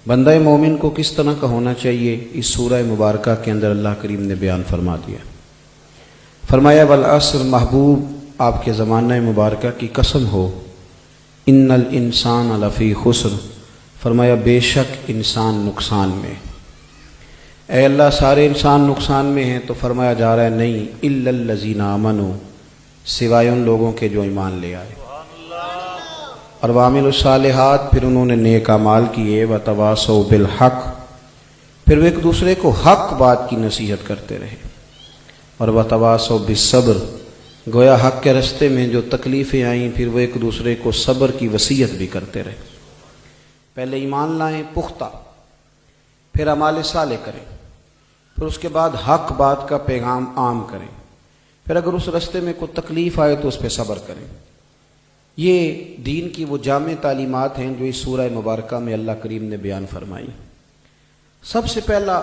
بندہ مومن کو کس طرح کا ہونا چاہیے اس سورہ مبارکہ کے اندر اللہ کریم نے بیان فرما دیا۔ فرمایا والعصر، محبوب آپ کے زمانہ مبارکہ کی قسم ہو، ان الانسان لفی خسر، فرمایا بے شک انسان نقصان میں۔ اے اللہ سارے انسان نقصان میں ہیں، تو فرمایا جا رہا ہے نہیں، الا الذین آمنوا، سوائے ان لوگوں کے جو ایمان لے آئے اور وعملوا الصالحات، پھر انہوں نے نیک اعمال کیے، وتواصوا بالحق، پھر وہ ایک دوسرے کو حق بات کی نصیحت کرتے رہے، اور وتواصوا بالصبر، گویا حق کے رستے میں جو تکلیفیں آئیں پھر وہ ایک دوسرے کو صبر کی وصیت بھی کرتے رہے۔ پہلے ایمان لائیں پختہ، پھر اعمال صالح کریں، پھر اس کے بعد حق بات کا پیغام عام کریں، پھر اگر اس رستے میں کوئی تکلیف آئے تو اس پہ صبر کریں۔ یہ دین کی وہ جامع تعلیمات ہیں جو اس سورہ مبارکہ میں اللہ کریم نے بیان فرمائی۔ سب سے پہلا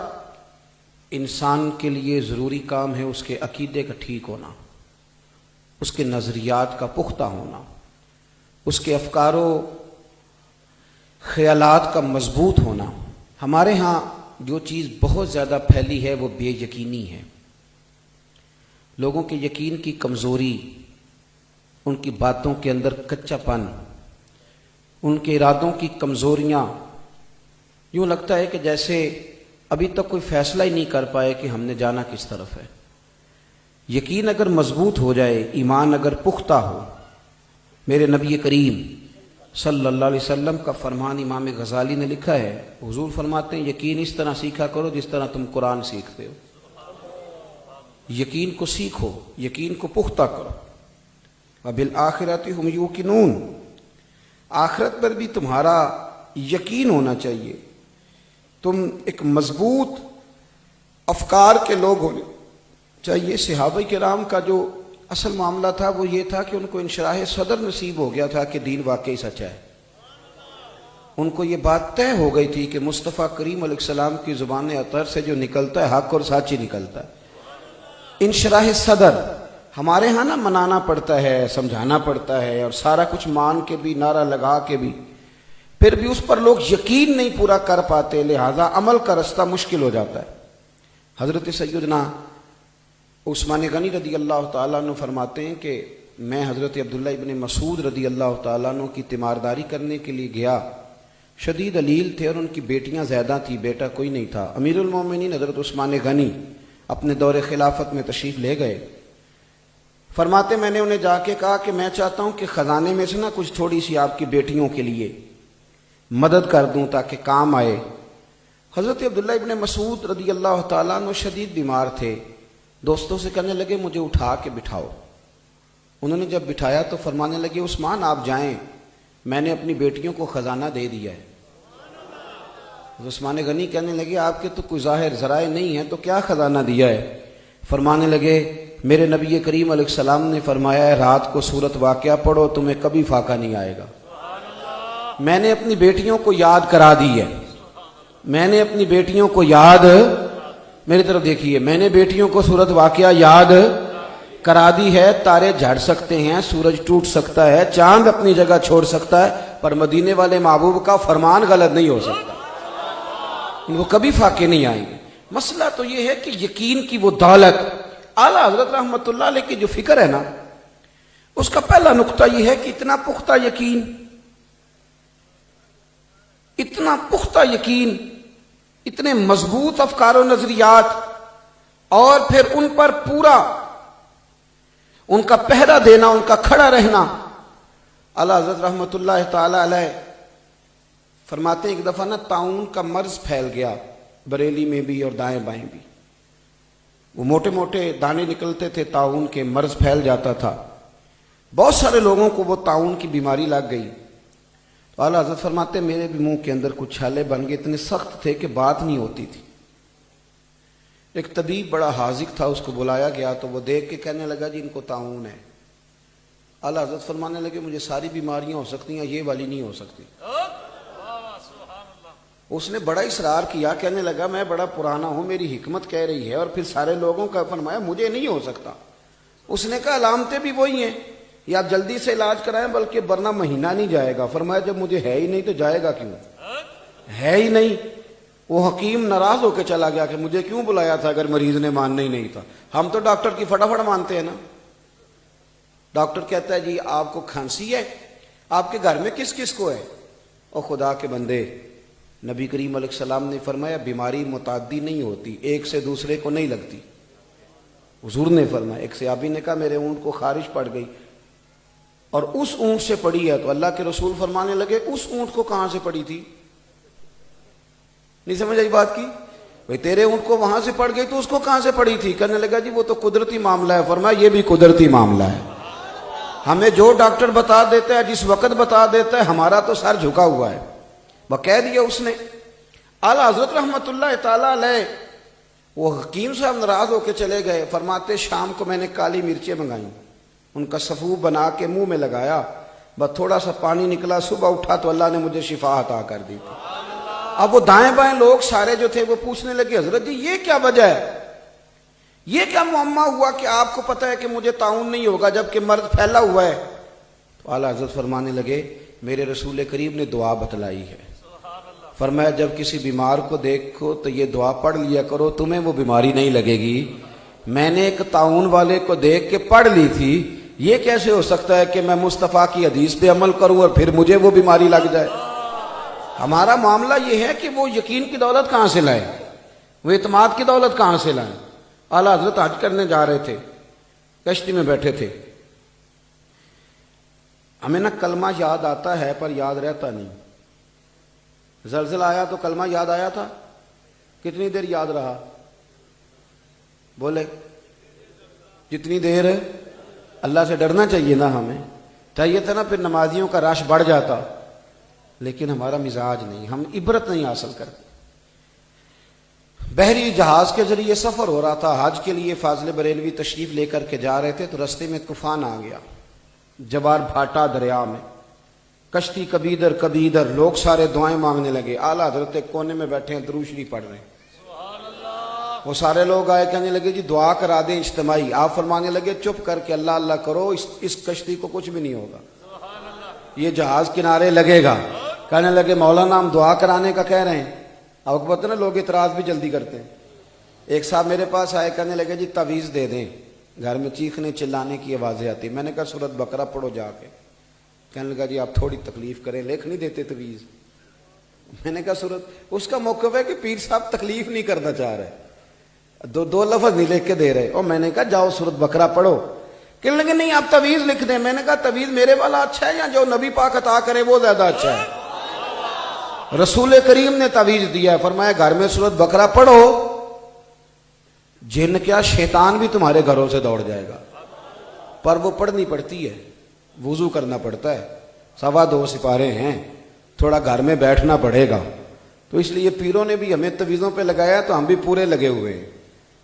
انسان کے لیے ضروری کام ہے اس کے عقیدے کا ٹھیک ہونا، اس کے نظریات کا پختہ ہونا، اس کے افکار و خیالات کا مضبوط ہونا۔ ہمارے ہاں جو چیز بہت زیادہ پھیلی ہے وہ بے یقینی ہے، لوگوں کے یقین کی کمزوری، ان کی باتوں کے اندر کچا پن، ان کے ارادوں کی کمزوریاں، یوں لگتا ہے کہ جیسے ابھی تک کوئی فیصلہ ہی نہیں کر پائے کہ ہم نے جانا کس طرف ہے۔ یقین اگر مضبوط ہو جائے، ایمان اگر پختہ ہو، میرے نبی کریم صلی اللہ علیہ وسلم کا فرمان امام غزالی نے لکھا ہے، حضور فرماتے ہیں یقین اس طرح سیکھا کرو جس طرح تم قرآن سیکھتے ہو۔ یقین کو سیکھو، یقین کو پختہ کرو۔ وبالآخرۃ ھم یوقنون، آخرت پر بھی تمہارا یقین ہونا چاہیے، تم ایک مضبوط افکار کے لوگ ہونے چاہیے۔ صحابہ کرام کا جو اصل معاملہ تھا وہ یہ تھا کہ ان کو انشراح صدر نصیب ہو گیا تھا کہ دین واقعی سچا ہے۔ ان کو یہ بات طے ہو گئی تھی کہ مصطفیٰ کریم علیہ السلام کی زبان اطہر سے جو نکلتا ہے حق اور سچ ہی نکلتا ہے۔ انشراح صدر ہمارے ہاں نا منانا پڑتا ہے، سمجھانا پڑتا ہے، اور سارا کچھ مان کے بھی، نعرہ لگا کے بھی، پھر بھی اس پر لوگ یقین نہیں پورا کر پاتے، لہذا عمل کا رستہ مشکل ہو جاتا ہے۔ حضرت سیدنا عثمان غنی رضی اللہ تعالیٰ عنہ فرماتے ہیں کہ میں حضرت عبداللہ ابن مسعود رضی اللہ تعالیٰ عنہ کی تیمارداری کرنے کے لیے گیا۔ شدید علیل تھے اور ان کی بیٹیاں زیادہ تھیں، بیٹا کوئی نہیں تھا۔ امیر المومنین حضرت عثمان غنی اپنے دور خلافت میں تشریف لے گئے۔ فرماتے میں نے انہیں جا کے کہا کہ میں چاہتا ہوں کہ خزانے میں سے نا کچھ تھوڑی سی آپ کی بیٹیوں کے لیے مدد کر دوں تاکہ کام آئے۔ حضرت عبداللہ ابن مسعود رضی اللہ تعالیٰ عنہ شدید بیمار تھے، دوستوں سے کہنے لگے مجھے اٹھا کے بٹھاؤ۔ انہوں نے جب بٹھایا تو فرمانے لگے عثمان آپ جائیں، میں نے اپنی بیٹیوں کو خزانہ دے دیا ہے۔ عثمان غنی کہنے لگے آپ کے تو کوئی ظاہر ذرائع نہیں ہیں، تو کیا خزانہ دیا ہے؟ فرمانے لگے میرے نبی کریم علیہ السلام نے فرمایا ہے رات کو سورت واقعہ پڑھو تمہیں کبھی فاقہ نہیں آئے گا۔ میں نے اپنی بیٹیوں کو یاد کرا دی ہے، میں نے اپنی بیٹیوں کو یاد، میری طرف دیکھیے، میں نے بیٹیوں کو سورت واقعہ یاد کرا دی ہے۔ تارے جھڑ سکتے ہیں، سورج ٹوٹ سکتا ہے، چاند اپنی جگہ چھوڑ سکتا ہے، پر مدینے والے محبوب کا فرمان غلط نہیں ہو سکتا، ان کو کبھی فاقے نہیں آئیں گے۔ مسئلہ تو یہ ہے کہ یقین کی وہ دولت، اعلیٰ حضرت رحمۃ اللہ علیہ کی جو فکر ہے نا، اس کا پہلا نقطہ یہ ہے کہ اتنا پختہ یقین، اتنا پختہ یقین، اتنے مضبوط افکار و نظریات، اور پھر ان پر پورا ان کا پہرا دینا، ان کا کھڑا رہنا۔ اعلیٰ حضرت رحمۃ اللہ تعالی علیہ فرماتے ہیں ایک دفعہ نا طاعون کا مرض پھیل گیا، بریلی میں بھی اور دائیں بائیں بھی، وہ موٹے موٹے دانے نکلتے تھے، طاعون کے مرض پھیل جاتا تھا، بہت سارے لوگوں کو وہ طاعون کی بیماری لگ گئی۔ تو اعلیٰ حضرت فرماتے میرے بھی منہ کے اندر کچھ چھالے بن گئے، اتنے سخت تھے کہ بات نہیں ہوتی تھی۔ ایک طبیب بڑا حاذق تھا، اس کو بلایا گیا تو وہ دیکھ کے کہنے لگا جی ان کو طاعون ہے۔ اعلیٰ حضرت فرمانے لگے مجھے ساری بیماریاں ہو سکتی ہیں، یہ والی نہیں ہو سکتی۔ اس نے بڑا اصرار کیا، کہنے لگا میں بڑا پرانا ہوں، میری حکمت کہہ رہی ہے، اور پھر سارے لوگوں کا فرمایا مجھے نہیں ہو سکتا۔ اس نے کہا علامتیں بھی وہی ہیں، یا جلدی سے علاج کرائیں بلکہ ورنہ مہینہ نہیں جائے گا۔ فرمایا جب مجھے ہے ہی نہیں تو جائے گا کیوں؟ ہے ہی نہیں. وہ حکیم ناراض ہو کے چلا گیا کہ مجھے کیوں بلایا تھا اگر مریض نے ماننا ہی نہیں تھا. ہم تو ڈاکٹر کی فٹافٹ مانتے ہیں نا. ڈاکٹر کہتا ہے جی آپ کو کھانسی ہے, آپ کے گھر میں کس کس کو ہے؟ اور خدا کے بندے, نبی کریم علیہ السلام نے فرمایا بیماری متعدی نہیں ہوتی, ایک سے دوسرے کو نہیں لگتی. حضور نے فرمایا, ایک صحابی نے کہا میرے اونٹ کو خارش پڑ گئی اور اس اونٹ سے پڑی ہے, تو اللہ کے رسول فرمانے لگے اس اونٹ کو کہاں سے پڑی تھی؟ نہیں سمجھ آئی بات کی؟ بھئی تیرے اونٹ کو وہاں سے پڑ گئی تو اس کو کہاں سے پڑی تھی؟ کہنے لگا جی وہ تو قدرتی معاملہ ہے. فرمایا یہ بھی قدرتی معاملہ ہے. ہمیں جو ڈاکٹر بتا دیتا ہے جس وقت بتا دیتا ہے ہمارا تو سر جھکا ہوا ہے. وہ کہہ دیا اس نے. اعلیٰ حضرت رحمت اللہ تعالیٰ علیہ وہ حکیم صاحب ناراض ہو کے چلے گئے. فرماتے شام کو میں نے کالی مرچیں منگائیں, ان کا صفوف بنا کے منہ میں لگایا, بس تھوڑا سا پانی نکلا, صبح اٹھا تو اللہ نے مجھے شفا عطا کر دی تھی. اب وہ دائیں بائیں لوگ سارے جو تھے وہ پوچھنے لگے حضرت جی یہ کیا وجہ ہے, یہ کیا معمہ ہوا کہ آپ کو پتہ ہے کہ مجھے طاعون نہیں ہوگا جبکہ مرض پھیلا ہوا ہے؟ تو اعلیٰ حضرت فرمانے لگے میرے رسول کریم نے دعا بتلائی ہے. فرمایا جب کسی بیمار کو دیکھو تو یہ دعا پڑھ لیا کرو, تمہیں وہ بیماری نہیں لگے گی. میں نے ایک طاعون والے کو دیکھ کے پڑھ لی تھی, یہ کیسے ہو سکتا ہے کہ میں مصطفیٰ کی حدیث پہ عمل کروں اور پھر مجھے وہ بیماری لگ جائے؟ ہمارا معاملہ یہ ہے کہ وہ یقین کی دولت کہاں سے لائیں, وہ اعتماد کی دولت کہاں سے لائیں. اعلیٰ حضرت حج کرنے جا رہے تھے, کشتی میں بیٹھے تھے. ہمیں نا کلمہ یاد آتا ہے پر یاد رہتا نہیں. زلزلہ آیا تو کلمہ یاد آیا تھا, کتنی دیر یاد رہا؟ بولے جتنی دیر. اللہ سے ڈرنا چاہیے نا, ہمیں چاہیے تھا نا, پھر نمازیوں کا رش بڑھ جاتا. لیکن ہمارا مزاج نہیں, ہم عبرت نہیں حاصل کرتے. بحری جہاز کے ذریعے سفر ہو رہا تھا, حج کے لیے فاضل بریلوی تشریف لے کر کے جا رہے تھے, تو رستے میں طوفان آ گیا, جوار بھاٹا دریا میں, کشتی کبھی ادھر کبھی ادھر, لوگ سارے دعائیں مانگنے لگے. اعلیٰ حضرت ایک کونے میں بیٹھے ہیں درود شریف پڑھ رہے ہیں. وہ سارے لوگ آئے, کہنے لگے جی دعا کرا دیں اجتماعی. آپ فرمانے لگے چپ کر کے اللہ اللہ کرو, اس کشتی کو کچھ بھی نہیں ہوگا, یہ جہاز کنارے لگے گا. کہنے لگے مولانا ہم دعا کرانے کا کہہ رہے ہیں. آپ کو پتہ نا لوگ اعتراض بھی جلدی کرتے ہیں. ایک صاحب میرے پاس آئے, کہنے لگے جی تعویذ دے دیں, گھر میں چیخنے چلانے کی آوازیں آتی. میں نے کہا سورۃ بقرہ پڑھو جا کے. کہنے لگا جی آپ تھوڑی تکلیف کریں, لکھ نہیں دیتے تعویذ. میں نے کہا سورۃ, اس کا موقف ہے کہ پیر صاحب تکلیف نہیں کرنا چاہ رہے, دو لفظ نہیں لکھ کے دے رہے. اور میں نے کہا جاؤ سورۃ بقرہ پڑھو. کہنے لگے نہیں آپ تعویذ لکھ دیں. میں نے کہا تعویذ میرے والا اچھا ہے یا جو نبی پاک عطا کرے وہ زیادہ اچھا ہے؟ رسول کریم نے تعویذ دیا ہے, فرمایا گھر میں سورۃ بقرہ پڑھو, جن کیا شیطان بھی تمہارے گھروں سے دوڑ جائے گا. پر وہ پڑھنی پڑتی ہے, وضو کرنا پڑتا ہے, 2.25 سپارے ہیں, تھوڑا گھر میں بیٹھنا پڑے گا. تو اس لیے پیروں نے بھی ہمیں تعویذوں پہ لگایا, تو ہم بھی پورے لگے ہوئے ہیں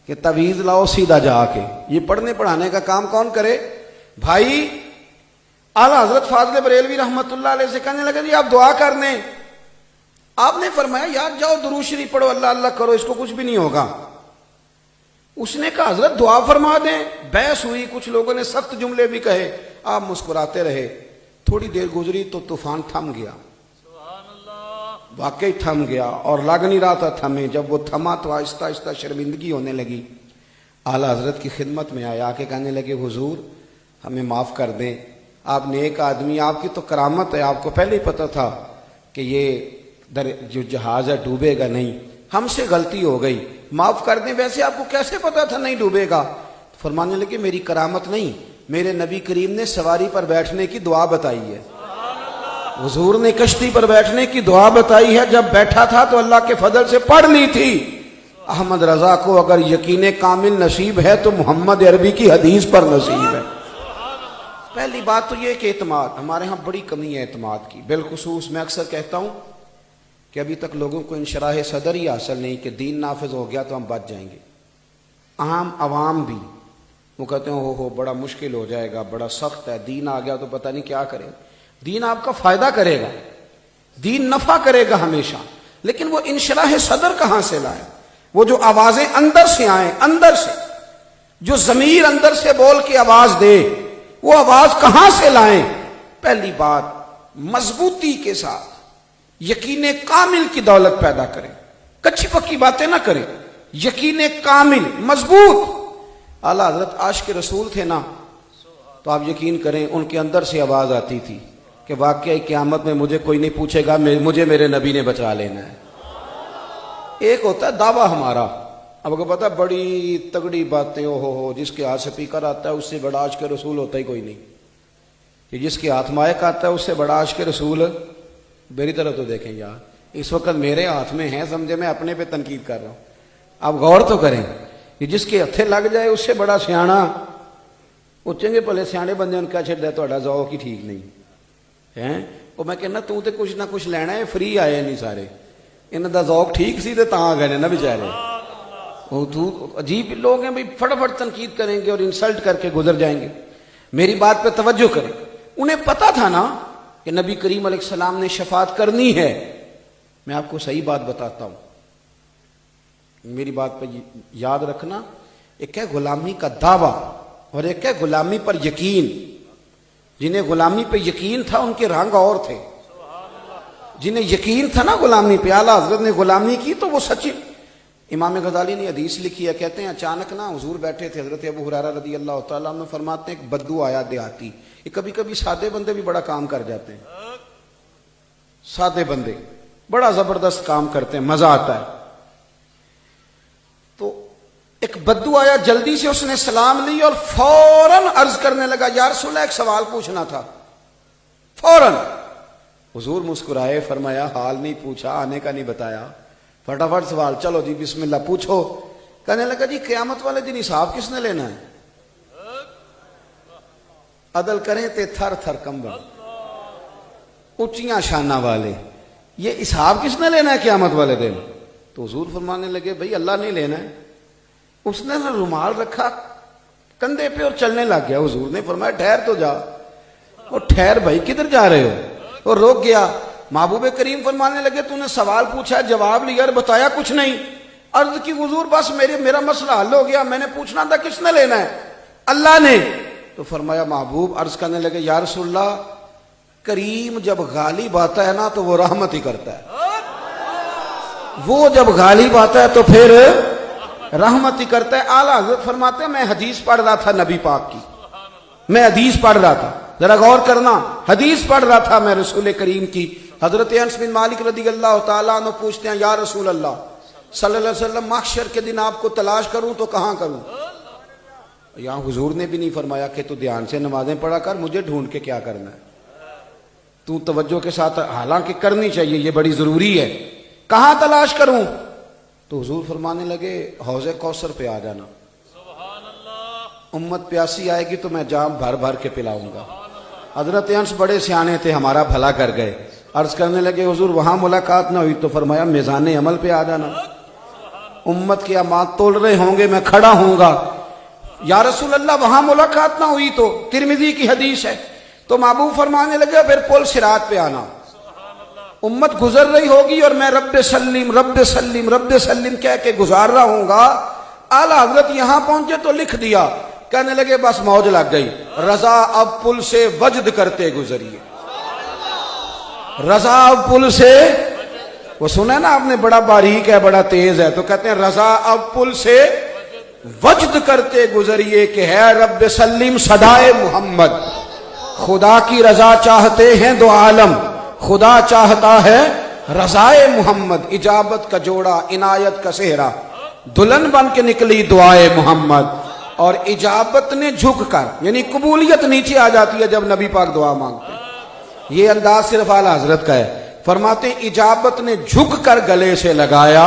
کہ تعویذ لاؤ سیدھا جا کے. یہ پڑھنے پڑھانے کا کام کون کرے بھائی؟ اعلیٰ حضرت فاضل بریلوی رحمت اللہ علیہ سے کہنے لگے جی آپ دعا کر دیں. آپ نے فرمایا یار جاؤ درود شریف پڑھو, اللہ اللہ کرو, اس کو کچھ بھی نہیں ہوگا. اس نے کہا حضرت دعا فرما دیں. بحث ہوئی, کچھ لوگوں نے سخت جملے بھی کہے, آپ مسکراتے رہے. تھوڑی دیر گزری تو طوفان تھم گیا. واقعی تھم گیا, اور لگ نہیں رہا تھا تھمے. جب وہ تھما تو آہستہ آہستہ شرمندگی ہونے لگی. اعلیٰ حضرت کی خدمت میں آیا, کے کہنے لگے حضور ہمیں معاف کر دیں, آپ نیک آدمی, آپ کی تو کرامت ہے, آپ کو پہلے ہی پتہ تھا کہ یہ جو جہاز ہے ڈوبے گا نہیں, ہم سے غلطی ہو گئی, معاف کر دیں. ویسے آپ کو کیسے پتا تھا نہیں ڈوبے گا؟ فرمانے لگے میری کرامت نہیں, میرے نبی کریم نے سواری پر بیٹھنے کی دعا بتائی ہے. حضور نے کشتی پر بیٹھنے کی دعا بتائی ہے, جب بیٹھا تھا تو اللہ کے فضل سے پڑھ لی تھی. احمد رضا کو اگر یقین کامل نصیب ہے تو محمد عربی کی حدیث پر نصیب ہے. پہلی بات تو یہ کہ اعتماد, ہمارے ہاں بڑی کمی ہے اعتماد کی. بالخصوص میں اکثر کہتا ہوں کہ ابھی تک لوگوں کو انشراح صدر ہی حاصل نہیں کہ دین نافذ ہو گیا تو ہم بچ جائیں گے. عام عوام بھی وہ کہتے ہیں ہو بڑا مشکل ہو جائے گا, بڑا سخت ہے, دین آ گیا تو پتہ نہیں کیا کرے. دین آپ کا فائدہ کرے گا, دین نفع کرے گا ہمیشہ, لیکن وہ انشراح صدر کہاں سے لائے؟ وہ جو آوازیں اندر سے آئیں, اندر سے جو ضمیر اندر سے بول کے آواز دے, وہ آواز کہاں سے لائیں؟ پہلی بات مضبوطی کے ساتھ یقین کامل کی دولت پیدا کریں، کچی پکی باتیں نہ کریں، یقین کامل مضبوط۔ اعلیٰ حضرت عاشق رسول تھے نا، تو آپ یقین کریں ان کے اندر سے آواز آتی تھی کہ واقعی قیامت میں مجھے کوئی نہیں پوچھے گا، مجھے میرے نبی نے بچا لینا ہے۔ ایک ہوتا ہے دعویٰ ہمارا، اب کو پتا بڑی تگڑی باتیں، ہو جس کے ہاتھ سپیکر آتا ہے اس سے بڑا عاشق رسول ہوتا ہی کوئی نہیں، کہ جس کے ہاتھ مائک آتا ہے اس سے بڑا عاشق رسول۔ میری طرف تو دیکھیں یار، اس وقت میرے ہاتھ میں ہیں، سمجھے میں اپنے پہ تنقید کر رہا ہوں، آپ غور تو کریں کہ جس کے ہتھے لگ جائے اس سے بڑا سیاਣਾ، وہ چنگے پلے سیانے بندے کیا چھڑ دے تہاڈا ذوق ہی ٹھیک نہیں ہے۔ وہ میں کہنا تو تے کچھ نہ کچھ لینا ہے، فری آئے نہیں سارے، انہاں دا ذوق ٹھیک سی تے تاں آ گئے نا بیچارے۔ وہ تو عجیب لوگ ہیں بھائی، فٹافٹ تنقید کریں گے اور انسلٹ کر کے گزر جائیں گے۔ میری بات پہ توجہ کریں، انہیں پتا تھا نا کہ نبی کریم علیہ السلام نے شفاعت کرنی ہے۔ میں آپ کو صحیح بات بتاتا ہوں، میری بات پہ یاد رکھنا، ایک ہے غلامی کا دعویٰ اور ایک ہے غلامی پر یقین۔ جنہیں غلامی پہ یقین تھا ان کے رنگ اور تھے، جنہیں یقین تھا نا غلامی پہ، اعلیٰ حضرت نے غلامی کی تو وہ سچی۔ امام غزالی نے حدیث لکھی ہے، کہتے ہیں اچانک نا حضور بیٹھے تھے، حضرت ابو ہریرہ رضی اللہ تعالیٰ عنہ فرماتے ہیں ایک بدو آیا دیہاتی۔ یہ کبھی کبھی سادے بندے بھی بڑا کام کر جاتے ہیں، سادے بندے بڑا زبردست کام کرتے ہیں، مزہ آتا ہے۔ تو ایک بدو آیا، جلدی سے اس نے سلام لی اور فوراً عرض کرنے لگا یا رسول اللہ ایک سوال پوچھنا تھا۔ فوراً حضور مسکرائے، فرمایا حال نہیں پوچھا، آنے کا نہیں بتایا، فٹافٹ سوال، چلو جی بسم اللہ پوچھو۔ کہنے لگا جی قیامت والے دن حساب کس نے لینا ہے؟ عدل کریں تے تھر تھر کمبل، اونچیاں شانہ والے، یہ حساب کس نے لینا ہے قیامت والے دن؟ تو حضور فرمانے لگے بھئی اللہ نہیں لینا ہے۔ اس نے نہ رومال رکھا کندھے پہ اور چلنے لگ گیا۔ حضور نے فرمایا ٹھہر تو جا۔ اور ٹھہر بھائی کدھر جا رہے ہو؟ اور روک گیا۔ محبوب کریم فرمانے لگے تو نے سوال پوچھا، جواب لیا اور بتایا کچھ نہیں۔ عرض کی حضور بس میرا مسئلہ حل ہو گیا، میں نے پوچھنا تھا کس نے لینا ہے؟ اللہ نے۔ تو فرمایا محبوب، عرض کرنے لگے یا رسول اللہ کریم جب غالب آتا ہے نا تو وہ رحمت ہی کرتا ہے، وہ جب غالب آتا ہے تو پھر رحمت ہی کرتا ہے۔ اعلیٰ حضرت فرماتے ہیں میں حدیث پڑھ رہا تھا نبی پاک کی، میں حدیث پڑھ رہا تھا، ذرا غور کرنا، حدیث پڑھ رہا تھا میں رسول کریم کی۔ حضرت انس بن مالک رضی اللہ تعالیٰ عنہ پوچھتے ہیں یا رسول اللہ صلی اللہ علیہ وسلم محشر کے دن آپ کو تلاش کروں تو کہاں کروں؟ یہاں حضور نے بھی نہیں فرمایا کہ تو دھیان سے نمازیں پڑھا کر، مجھے ڈھونڈ کے کیا کرنا ہے، تو توجہ کے ساتھ، حالانکہ کرنی چاہیے، یہ بڑی ضروری ہے۔ کہاں تلاش کروں؟ تو حضور فرمانے لگے حوض کوثر پہ آ جانا، امت پیاسی آئے گی تو میں جام بھر بھر کے پلاؤں گا۔ حضرت انس بڑے سیانے تھے، ہمارا بھلا کر گئے، عرض کرنے لگے حضور وہاں ملاقات نہ ہوئی تو فرمایا میزان عمل پہ آ جانا، امت کی اعمال تول رہے ہوں گے، میں کھڑا ہوں گا۔ یا رسول اللہ وہاں ملاقات نہ ہوئی تو، ترمذی کی حدیث ہے، تو محبوب فرمانے لگے پھر پل صراط پہ آنا، امت گزر رہی ہوگی اور میں رب سلیم رب سلیم رب سلیم کہہ کے گزار رہا ہوں گا۔ اعلیٰ حضرت یہاں پہنچے تو لکھ دیا، کہنے لگے بس موج لگ گئی، رضا اب پل سے وجد کرتے گزریے، رضا اب پل سے، وہ سنا نا آپ نے، بڑا باریک ہے بڑا تیز ہے، تو کہتے ہیں رضا اب پل سے وجد کرتے گزریے کہ ہے رب سلیم صدائے محمد، خدا کی رضا چاہتے ہیں دو عالم، خدا چاہتا ہے رضائے محمد، اجابت کا جوڑا عنایت کا سہرا، دلہن بن کے نکلی دعائے محمد۔ اور اجابت نے جھک کر، یعنی قبولیت نیچے آ جاتی ہے جب نبی پاک دعا مانگتے ہیں، یہ انداز صرف اعلیٰ حضرت کا ہے۔ فرماتے ہیں اجابت نے جھک کر گلے سے لگایا،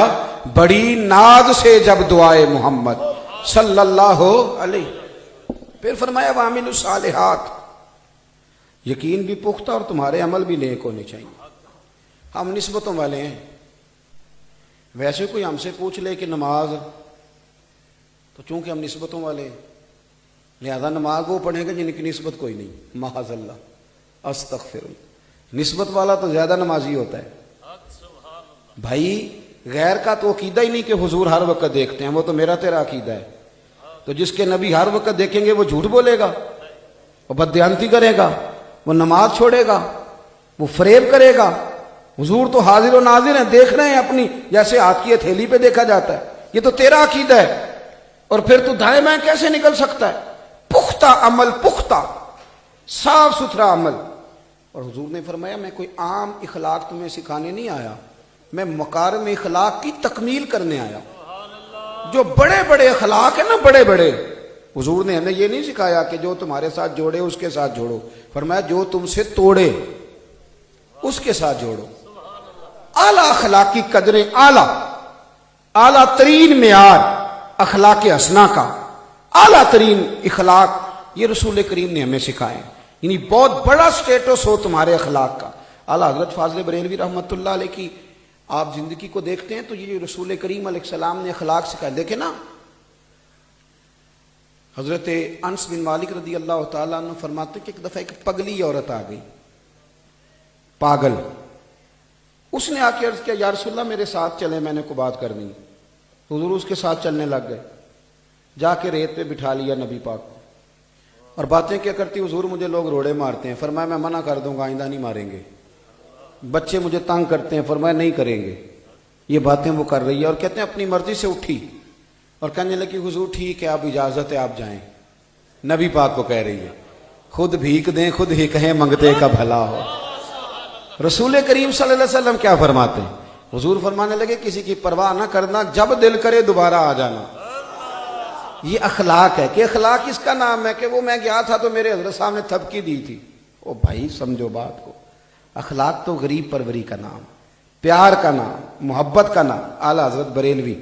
بڑی ناز سے جب دعائے محمد صلی اللہ علیہ۔ پھر فرمایا وَعَمِلُوا الصَّالِحَاتِ، یقین بھی پختہ اور تمہارے عمل بھی نیک ہونے چاہیے۔ ہم نسبتوں والے ہیں، ویسے کوئی ہم سے پوچھ لے کہ نماز، تو چونکہ ہم نسبتوں والے ہیں لہذا نماز وہ پڑھیں گے جن کی نسبت کوئی نہیں، معاذ اللہ استغفر اللہ، نسبت والا تو زیادہ نمازی ہوتا ہے بھائی، غیر کا تو عقیدہ ہی نہیں کہ حضور ہر وقت دیکھتے ہیں، وہ تو میرا تیرا عقیدہ ہے۔ تو جس کے نبی ہر وقت دیکھیں گے وہ جھوٹ بولے گا، وہ بددیانتی کرے گا، وہ نماز چھوڑے گا، وہ فریب کرے گا، حضور تو حاضر و ناظر ہیں، دیکھ رہے ہیں اپنی، جیسے ہاتھ کی ہتھیلی پہ دیکھا جاتا ہے. یہ تو تیرا عقیدہ ہے، اور پھر تو دائیں بائیں کیسے نکل سکتا ہے؟ پختہ عمل، پختہ صاف ستھرا عمل. اور حضور نے فرمایا میں کوئی عام اخلاق تمہیں سکھانے نہیں آیا، میں مکارم اخلاق کی تکمیل کرنے آیا. جو بڑے بڑے اخلاق ہیں نا، بڑے بڑے، حضور نے ہمیں یہ نہیں سکھایا کہ جو تمہارے ساتھ جوڑے اس کے ساتھ جوڑو. فرمایا جو تم سے توڑے اس کے ساتھ جوڑو. اعلیٰ اخلاقی قدریں، اعلیٰ ترین معیار اخلاق حسنہ کا، اعلیٰ ترین اخلاق یہ رسول کریم نے ہمیں سکھائے. یعنی بہت بڑا سٹیٹس ہو تمہارے اخلاق کا. اعلیٰ حضرت فاضل بریلوی رحمۃ اللہ علیہ کی آپ زندگی کو دیکھتے ہیں تو یہ جو رسول کریم علیہ السلام نے اخلاق سکھائے، دیکھیں نا. حضرت انس بن مالک رضی اللہ تعالیٰ عنہ فرماتے کہ ایک دفعہ ایک پگلی عورت آ گئی، پاگل. اس نے آ کے عرض کیا یا رسول اللہ میرے ساتھ چلیں، میں نے کو بات کرنی. حضور اس کے ساتھ چلنے لگ گئے، جا کے ریت پہ بٹھا لیا نبی پاک کو. اور باتیں کیا کرتی؟ حضور مجھے لوگ روڑے مارتے ہیں. فرمایا میں منع کر دوں گا، آئندہ نہیں ماریں گے. بچے مجھے تنگ کرتے ہیں. فرمایا نہیں کریں گے. یہ باتیں وہ کر رہی ہے، اور کہتے ہیں اپنی مرضی سے اٹھی اور کہنے لگی حضور ٹھیک ہے آپ اجازت ہے آپ جائیں. نبی پاک کو کہہ رہی ہے خود بھیک دیں خود ہی کہیں منگتے کا بھلا ہو. رسول کریم صلی اللہ علیہ وسلم کیا فرماتے ہیں؟ حضور فرمانے لگے کسی کی پرواہ نہ کرنا، جب دل کرے دوبارہ آ جانا. یہ اخلاق ہے کہ اخلاق اس کا نام ہے کہ وہ میں گیا تھا تو میرے حضرت صاحب نے تھپکی دی تھی. او بھائی سمجھو بات کو. اخلاق تو غریب پروری کا نام، پیار کا نام، محبت کا نام. اعلیٰ حضرت بریلوی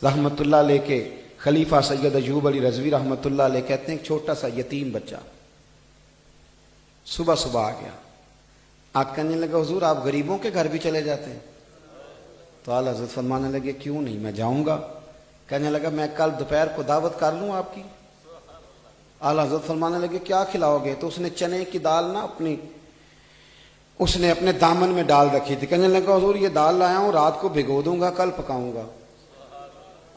رحمۃ اللہ علیہ کے خلیفہ سید ایوب علی رضوی رحمۃ اللہ علیہ کہتے ہیں ایک چھوٹا سا یتیم بچہ صبح صبح آ گیا. آپ کہنے لگا حضور آپ غریبوں کے گھر بھی چلے جاتے ہیں؟ تو اعلیٰ حضرت فرمانے لگے کیوں نہیں، میں جاؤں گا. کہنے لگا میں کل دوپہر کو دعوت کر لوں آپ کی. اعلیٰ حضرت فرمانے لگے کیا کھلاؤ گے؟ تو اس نے چنے کی دال نا اس نے اپنے دامن میں ڈال رکھی تھی. کہنے لگا حضور یہ دال لایا ہوں، رات کو بھگو دوں گا، کل پکاؤں گا،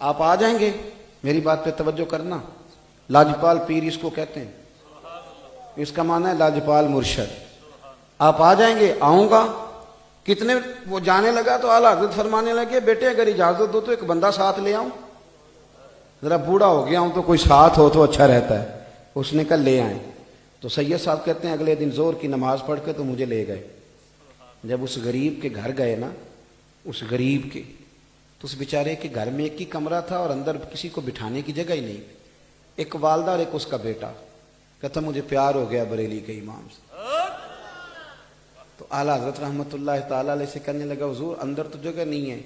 آپ آ جائیں گے؟ میری بات پہ توجہ کرنا. لاجپال پیر اس کو کہتے ہیں، اس کا معنی ہے لاجپال مرشد. آپ آ جائیں گے؟ آؤں گا. کتنے وہ جانے لگا تو اعلیٰ حضرت فرمانے لگے بیٹے اگر اجازت دو تو ایک بندہ ساتھ لے آؤں، ذرا بوڑھا ہو گیا ہوں تو کوئی ساتھ ہو تو اچھا رہتا ہے. اس نے کہا لے آئیں. تو سید صاحب کہتے ہیں اگلے دن زور کی نماز پڑھ کے تو مجھے لے گئے. جب اس غریب کے گھر گئے نا، اس غریب کے، تو اس بیچارے کے گھر میں ایک ہی کمرہ تھا اور اندر کسی کو بٹھانے کی جگہ ہی نہیں. ایک والدہ اور ایک اس کا بیٹا. کہتا مجھے پیار ہو گیا بریلی کے امام سے. تو اعلیٰ حضرت رحمۃ اللہ تعالیٰ علیہ سے کہنے لگا حضور اندر تو جگہ نہیں ہے.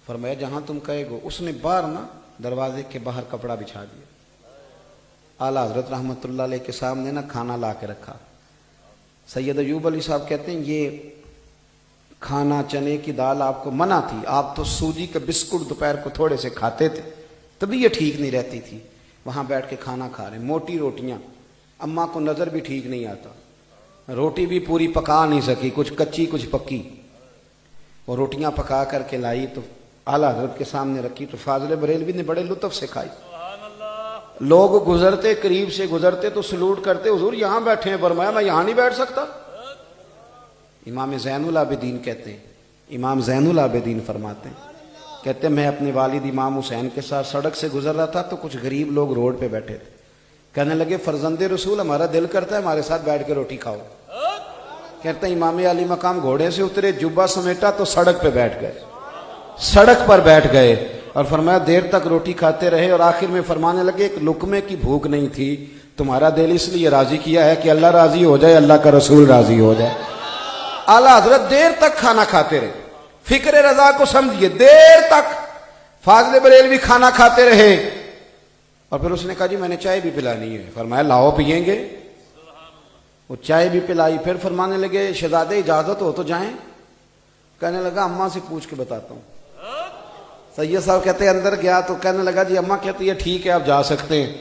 فرمایا جہاں تم کہے گو. اس نے باہر نا دروازے کے باہر کپڑا بچھا دیا. اعلیٰ حضرت رحمۃ اللہ علیہ کے سامنے نا کھانا لا کے رکھا. سید ایوب علی صاحب کہتے ہیں یہ کھانا چنے کی دال آپ کو منع تھی، آپ تو سوجی کا بسکٹ دوپہر کو تھوڑے سے کھاتے تھے، تبھی یہ ٹھیک نہیں رہتی تھی. وہاں بیٹھ کے کھانا کھا رہے، موٹی روٹیاں. اماں کو نظر بھی ٹھیک نہیں آتا، روٹی بھی پوری پکا نہیں سکی، کچھ کچی کچھ پکی. اور روٹیاں پکا کر کے لائی تو اعلیٰ حضرت کے سامنے رکھی تو فاضل بریلوی نے بڑے لطف سے کھائی. لوگ گزرتے، قریب سے گزرتے تو سلوٹ کرتے حضور یہاں بیٹھے ہیں. فرمایا میں یہاں نہیں بیٹھ سکتا. امام زین العابدین کہتے ہیں، امام زین العابدین فرماتے ہیں، کہتے ہیں میں اپنے والد امام حسین کے ساتھ سڑک سے گزر رہا تھا تو کچھ غریب لوگ روڈ پہ بیٹھے تھے. کہنے لگے فرزند رسول ہمارا دل کرتا ہے ہمارے ساتھ بیٹھ کے روٹی کھاؤ. کہتے ہیں امام علی مقام گھوڑے سے اترے، جبہ سمیٹا تو سڑک پہ بیٹھ گئے، سڑک پر بیٹھ گئے. اور فرمایا دیر تک روٹی کھاتے رہے اور آخر میں فرمانے لگے ایک لقمے کی بھوک نہیں تھی، تمہارا دل اس لیے راضی کیا ہے کہ اللہ راضی ہو جائے، اللہ کا رسول راضی ہو جائے. اعلیٰ حضرت دیر تک کھانا کھاتے رہے. فکر رضا کو سمجھیے، دیر تک فاضل بریلوی کھانا کھاتے رہے. اور پھر اس نے کہا جی میں نے چائے بھی پلانی ہے. فرمایا لاؤ پئیں گے. وہ چائے بھی پلائی. پھر فرمانے لگے شہزادے اجازت ہو تو جائیں. کہنے لگا اماں سے پوچھ کے بتاتا ہوں. سید صاحب کہتے ہیں اندر گیا تو کہنے لگا جی اماں کہتی ہے ٹھیک ہے آپ جا سکتے ہیں.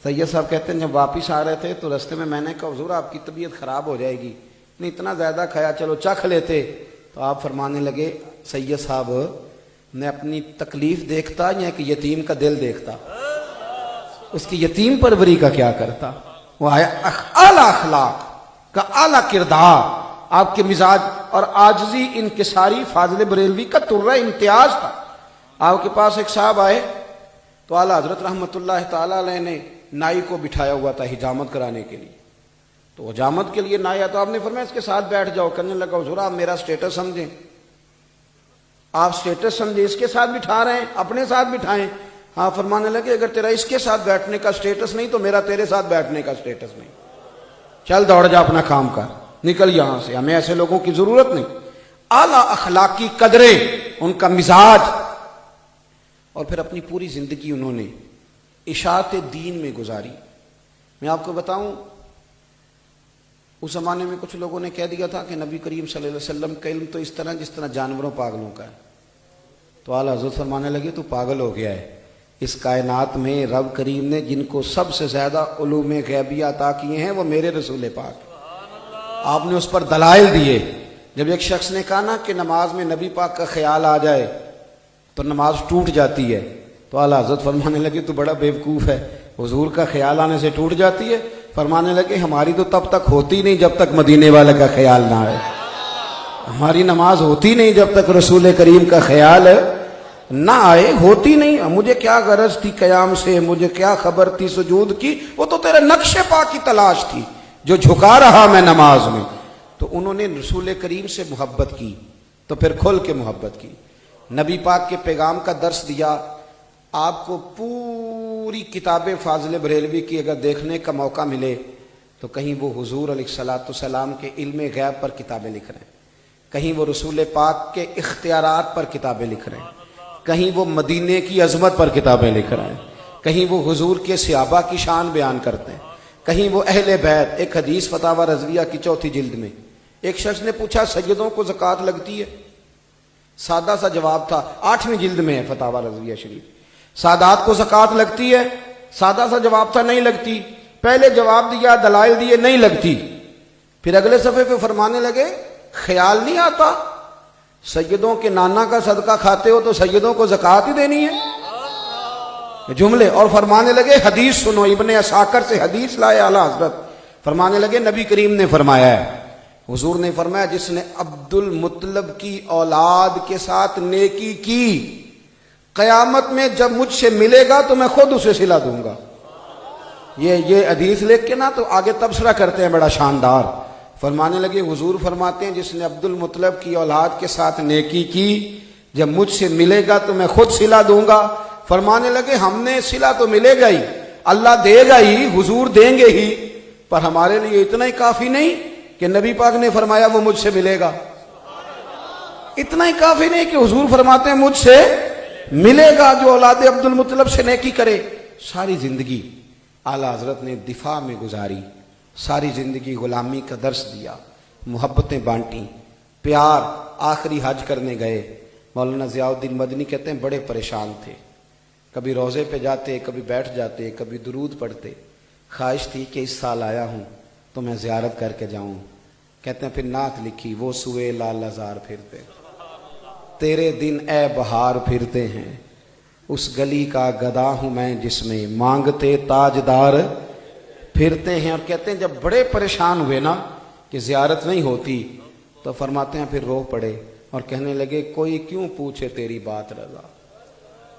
سید صاحب کہتے ہیں جب واپس آ رہے تھے تو رستے میں نے کہا حضور آپ کی طبیعت خراب ہو جائے گی، نہیں اتنا زیادہ کھایا چلو چکھ لیتے. تو آپ فرمانے لگے سید صاحب نے اپنی تکلیف دیکھتا یا کہ یتیم کا دل دیکھتا، اس کی یتیم پروری کا کیا کرتا. وہ آیا اعلیٰ اخلاق کا اعلیٰ کردار آپ کے مزاج اور عاجزی انکساری فاضل بریلوی کا ترہ امتیاز تھا۔ آپ کے پاس ایک صاحب آئے تو اعلیٰ حضرت رحمۃ اللہ تعالی علیہ نے نائی کو بٹھایا ہوا تھا حجامت کرانے کے لیے، تو حجامت کے لیے نائی آیا تو آپ نے فرمایا اس کے ساتھ بیٹھ جاؤ۔ کہنے لگا حضور آپ میرا سٹیٹس سمجھیں، آپ سٹیٹس سمجھیں، اس کے ساتھ بٹھا رہے ہیں، اپنے ساتھ بٹھائیں۔ ہاں، فرمانے لگے اگر تیرا اس کے ساتھ بیٹھنے کا سٹیٹس نہیں تو میرا تیرے ساتھ بیٹھنے کا سٹیٹس نہیں، چل دوڑ جا اپنا کام کر، نکل یہاں سے، ہمیں ایسے لوگوں کی ضرورت نہیں۔ اعلیٰ اخلاقی قدریں، ان کا مزاج، اور پھر اپنی پوری زندگی انہوں نے اشاعت دین میں گزاری۔ میں آپ کو بتاؤں، اس زمانے میں کچھ لوگوں نے کہہ دیا تھا کہ نبی کریم صلی اللہ علیہ وسلم کا علم تو اس طرح جس طرح جانوروں پاگلوں کا ہے، تو اعلیٰ حضرت فرمانے لگے تو پاگل ہو گیا ہے۔ اس کائنات میں رب کریم نے جن کو سب سے زیادہ علوم غیبیہ عطا کیے ہیں وہ میرے رسول پاک، آپ نے اس پر دلائل دیے۔ جب ایک شخص نے کہا نا کہ نماز میں نبی پاک کا خیال آ جائے تو نماز ٹوٹ جاتی ہے، تو اعلیٰ حضرت فرمانے لگے تو بڑا بیوقوف ہے، حضور کا خیال آنے سے ٹوٹ جاتی ہے؟ فرمانے لگے ہماری تو تب تک ہوتی نہیں جب تک مدینے والے کا خیال نہ آئے، ہماری نماز ہوتی نہیں جب تک رسول کریم کا خیال نہ آئے، ہوتی نہیں۔ مجھے کیا غرض تھی قیام سے، مجھے کیا خبر تھی سجود کی، وہ تو تیرے نقش پا کی تلاش تھی جو جھکا رہا میں نماز میں۔ تو انہوں نے رسول کریم سے محبت کی تو پھر کھل کے محبت کی، نبی پاک کے پیغام کا درس دیا۔ آپ کو پوری کتاب فاضل بریلوی کی اگر دیکھنے کا موقع ملے تو کہیں وہ حضور علیہ الصلوۃ والسلام کے علم غیب پر کتابیں لکھ رہے ہیں، کہیں وہ رسول پاک کے اختیارات پر کتابیں لکھ رہے ہیں، کہیں وہ مدینے کی عظمت پر کتابیں لکھ رہے ہیں، کہیں وہ حضور کے صحابہ کی شان بیان کرتے ہیں، کہیں وہ اہل بیت۔ ایک حدیث فتاوی رضویہ کی 4 جلد میں ایک شخص نے پوچھا سیدوں کو زکوٰۃ لگتی ہے؟ سادہ سا جواب تھا، 8ویں جلد میں ہے فتاوی رضویہ شریف، سادات کو زکوٰۃ لگتی ہے؟ سادہ سا جواب تھا، نہیں لگتی۔ پہلے جواب دیا، دلائل دیے، نہیں لگتی۔ پھر اگلے صفحے پہ فرمانے لگے خیال نہیں آتا سیدوں کے نانا کا صدقہ کھاتے ہو تو سیدوں کو زکوٰۃ ہی دینی ہے، جملے۔ اور فرمانے لگے حدیث سنو، ابن عساکر سے حدیث لائے اعلیٰ حضرت، فرمانے لگے نبی کریم نے فرمایا ہے، حضور نے فرمایا جس نے عبد المطلب کی اولاد کے ساتھ نیکی کی، قیامت میں جب مجھ سے ملے گا تو میں خود اسے صلہ دوں گا۔ یہ حدیث لکھ کے نا تو آگے تبصرہ کرتے ہیں بڑا شاندار، فرمانے لگے حضور فرماتے ہیں جس نے عبد المطلب کی اولاد کے ساتھ نیکی کی جب مجھ سے ملے گا تو میں خود صلہ دوں گا۔ فرمانے لگے ہم نے صلہ تو ملے گا ہی، اللہ دے گا ہی، حضور دیں گے ہی، پر ہمارے لیے اتنا ہی کافی نہیں کہ نبی پاک نے فرمایا وہ مجھ سے ملے گا، اتنا ہی کافی نہیں کہ حضور فرماتے ہیں مجھ سے ملے گا جو اولاد عبد المطلب سے نیکی کرے۔ ساری زندگی اعلیٰ حضرت نے دفاع میں گزاری، ساری زندگی غلامی کا درس دیا، محبتیں بانٹیں، پیار۔ آخری حج کرنے گئے، مولانا ضیاء الدین مدنی کہتے ہیں بڑے پریشان تھے، کبھی روضے پہ جاتے، کبھی بیٹھ جاتے، کبھی درود پڑھتے، خواہش تھی کہ اس سال آیا ہوں تو میں زیارت کر کے جاؤں۔ کہتے ہیں پھر نعت لکھی، وہ سوئے لال ہزار پھرتے، تیرے دن اے بہار پھرتے ہیں، اس گلی کا گدا ہوں میں جس میں مانگتے تاجدار پھرتے ہیں۔ اور کہتے ہیں جب بڑے پریشان ہوئے نا کہ زیارت نہیں ہوتی تو فرماتے ہیں پھر رو پڑے اور کہنے لگے کوئی کیوں پوچھے تیری بات رضا،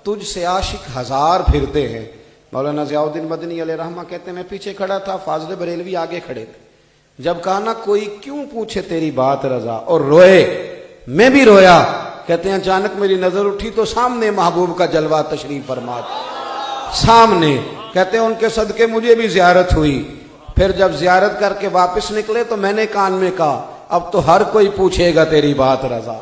تجھ سے عاشق ہزار پھرتے ہیں۔ مولانا ضیاء الدین مدنی علیہ رحمہ کہتے ہیں میں پیچھے کھڑا تھا، فاضل بریلوی آگے کھڑے تھے، جب کہا نا کوئی کیوں پوچھے تیری بات رضا اور روئے، میں بھی رویا۔ کہتے ہیں اچانک میری نظر اٹھی تو سامنے محبوب کا جلوہ تشریف فرما، سامنے۔ کہتے ہیں ان کے صدقے مجھے بھی زیارت ہوئی۔ پھر جب زیارت کر کے واپس نکلے تو میں نے کان میں کہا اب تو ہر کوئی پوچھے گا تیری بات رضا،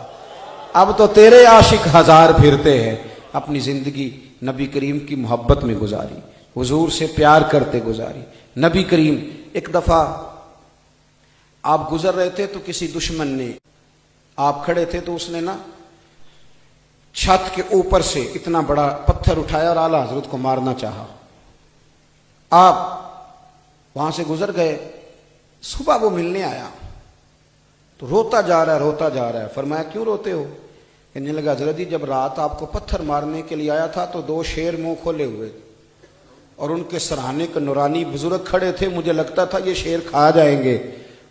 اب تو تیرے عاشق ہزار پھرتے ہیں۔ اپنی زندگی نبی کریم کی محبت میں گزاری، حضور سے پیار کرتے گزاری۔ نبی کریم ایک دفعہ آپ گزر رہے تھے تو کسی دشمن نے، آپ کھڑے تھے تو اس نے نا چھت کے اوپر سے اتنا بڑا پتھر اٹھایا اور اعلیٰ حضرت کو مارنا چاہا۔ آپ وہاں سے گزر گئے، صبح وہ ملنے آیا تو روتا جا رہا ہے۔ فرمایا کیوں روتے ہو؟ کہنے لگا حضرت جی جب رات آپ کو پتھر مارنے کے لیے آیا تھا تو 2 شیر منہ کھولے ہوئے اور ان کے سرہانے کے نورانی بزرگ کھڑے تھے، مجھے لگتا تھا یہ شیر کھا جائیں گے،